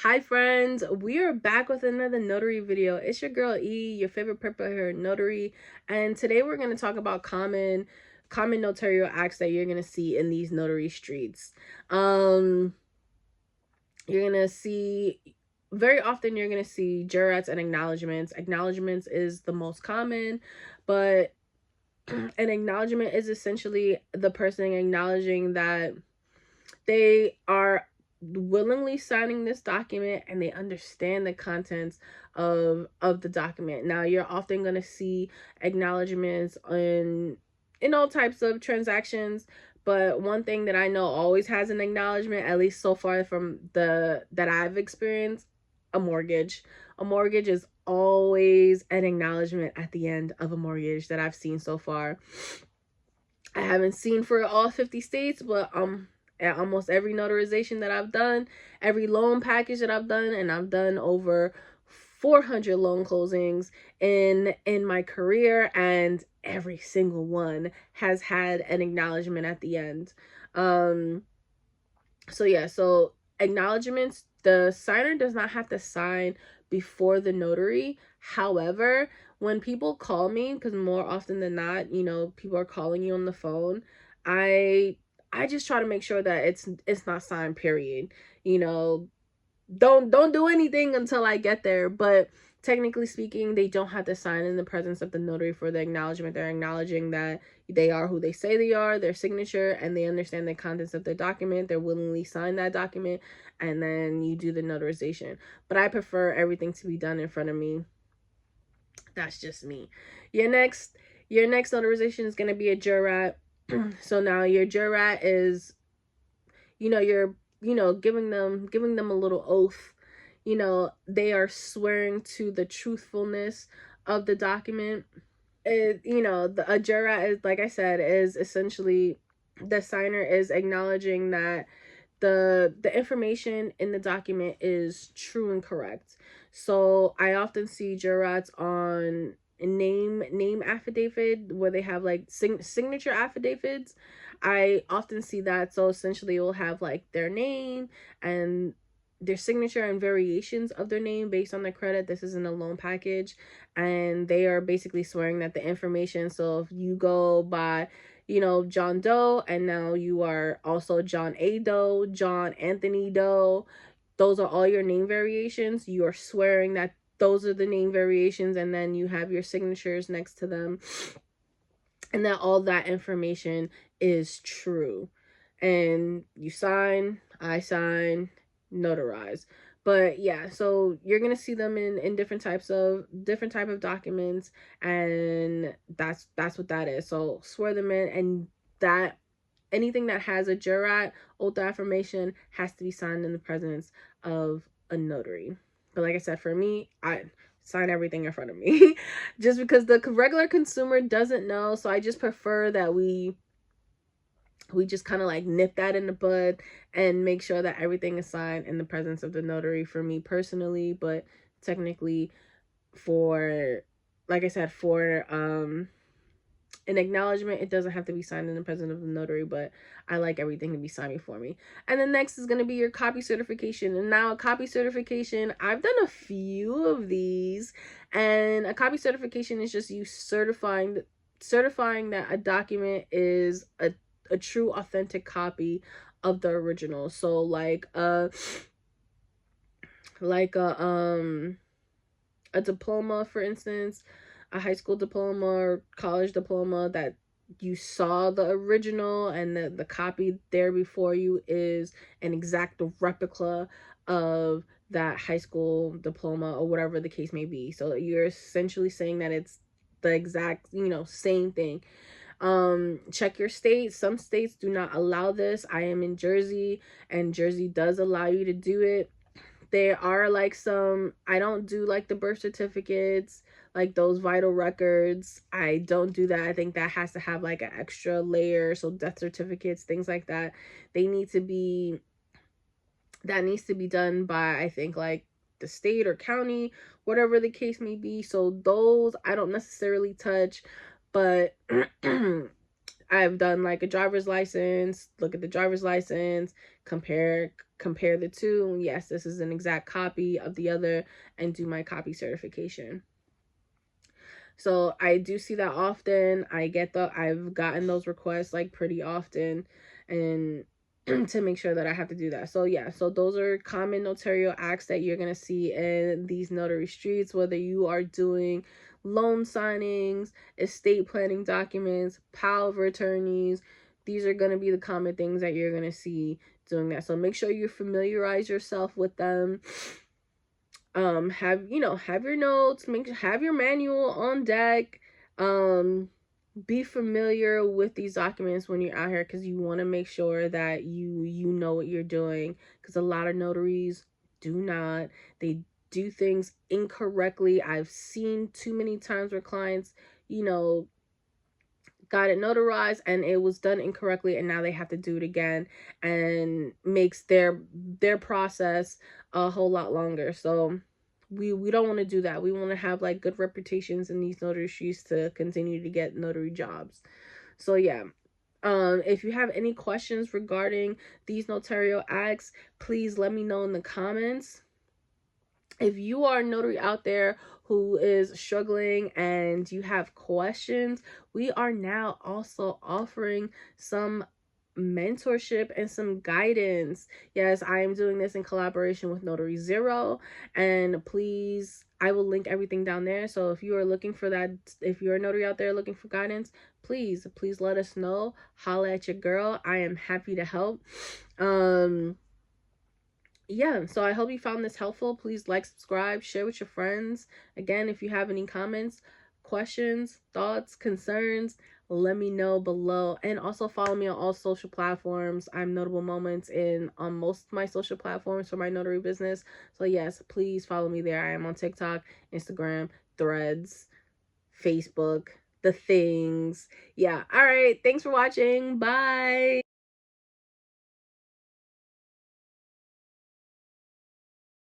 Hi friends, we are back with another notary video. It's your girl E, your favorite purple hair notary, and today we're going to talk about common notarial acts that you're going to see in these notary streets. You're going to see very often you're going to see jurats and acknowledgments. Acknowledgments is the most common, but an acknowledgement is essentially the person acknowledging that they are willingly signing this document and they understand the contents of the document. Now you're often going to see acknowledgments in all types of transactions, but one thing that I know always has an acknowledgement, at least so far from the that I've experienced, a mortgage. A mortgage is always an acknowledgement at the end of a mortgage that I've seen so far. I haven't seen for all 50 states, but at almost every notarization that I've done, every loan package that I've done, and I've done over 400 loan closings in my career, and every single one has had an acknowledgement at the end. So acknowledgements, the signer does not have to sign before the notary. However, when people call me, because more often than not, people are calling you on the phone, I just try to make sure that it's not signed, period. Don't do anything until I get there. But technically speaking, they don't have to sign in the presence of the notary for the acknowledgement. They're acknowledging that they are who they say they are, their signature, and they understand the contents of the document. They're willingly sign that document, and then you do the notarization. But I prefer everything to be done in front of me. That's just me. Your next notarization is going to be a jurat. So now your jurat is, you're giving them a little oath. They are swearing to the truthfulness of the document. A jurat is, like I said, is essentially the signer is acknowledging that the information in the document is true and correct. So I often see jurats on name affidavit where they have like signature affidavits. I often see that. So essentially it will have like their name and their signature and variations of their name based on their credit. This isn't a loan package, and they are basically swearing that the information, so if you go by John Doe, and now you are also John A. Doe, John Anthony Doe, those are all your name variations. You are swearing that those are the name variations, and then you have your signatures next to them, and that all that information is true. And you sign, I sign, notarize. But yeah, so you're gonna see them in different type of documents, and that's what that is. So swear them in, and that anything that has a jurat, oath or affirmation, has to be signed in the presence of a notary. But like I said, for me, I sign everything in front of me just because the regular consumer doesn't know. So I just prefer that we just kind of like nip that in the bud and make sure that everything is signed in the presence of the notary, for me personally. But technically, for, like I said, for an acknowledgement, it doesn't have to be signed in the presence of the notary, but I like everything to be signed before me. And then next is going to be your copy certification. And now a copy certification, I've done a few of these, and a copy certification is just you certifying that a document is a true authentic copy of the original. So like a diploma, for instance, a high school diploma or college diploma, that you saw the original and the copy there before you is an exact replica of that high school diploma or whatever the case may be. So you're essentially saying that it's the exact, same thing. Check your state. Some states do not allow this. I am in Jersey, and Jersey does allow you to do it. There are like some, I don't do like the birth certificates, like those vital records. I don't do that. I think that has to have like an extra layer. So death certificates, things like that, that needs to be done by, I think, like the state or county, whatever the case may be. So those I don't necessarily touch, but I've done like a driver's license, look at the driver's license, compare the two. Yes, this is an exact copy of the other, and do my copy certification. So I do see that often. I've gotten those requests like pretty often, and to make sure that I have to do that. So yeah, so those are common notarial acts that you're gonna see in these notary streets, whether you are doing loan signings, estate planning documents, power of attorneys. These are gonna be the common things that you're gonna see doing that. So make sure you familiarize yourself with them. Have your notes, have your manual on deck. Be familiar with these documents when you're out here, because you want to make sure that you know what you're doing, because a lot of notaries do not. They do things incorrectly. I've seen too many times where clients got it notarized and it was done incorrectly, and now they have to do it again, and makes their process a whole lot longer. So we don't want to do that. We want to have like good reputations in these notary streets to continue to get notary jobs. So yeah, if you have any questions regarding these notarial acts, please let me know in the comments. If you are a notary out there who is struggling and you have questions, we are now also offering some mentorship and some guidance. Yes, I am doing this in collaboration with Notary Zero, and please, I will link everything down there. So if you are looking for that, if you're a notary out there looking for guidance, please let us know. Holla at your girl. I am happy to help. Yeah, so I hope you found this helpful. Please like, subscribe, share with your friends. Again, if you have any comments, questions, thoughts, concerns, let me know below. And also follow me on all social platforms. I'm Notable Moments on most of my social platforms for my notary business. So yes, please follow me there. I am on TikTok, Instagram, Threads, Facebook, the things. Yeah. All right. Thanks for watching. Bye.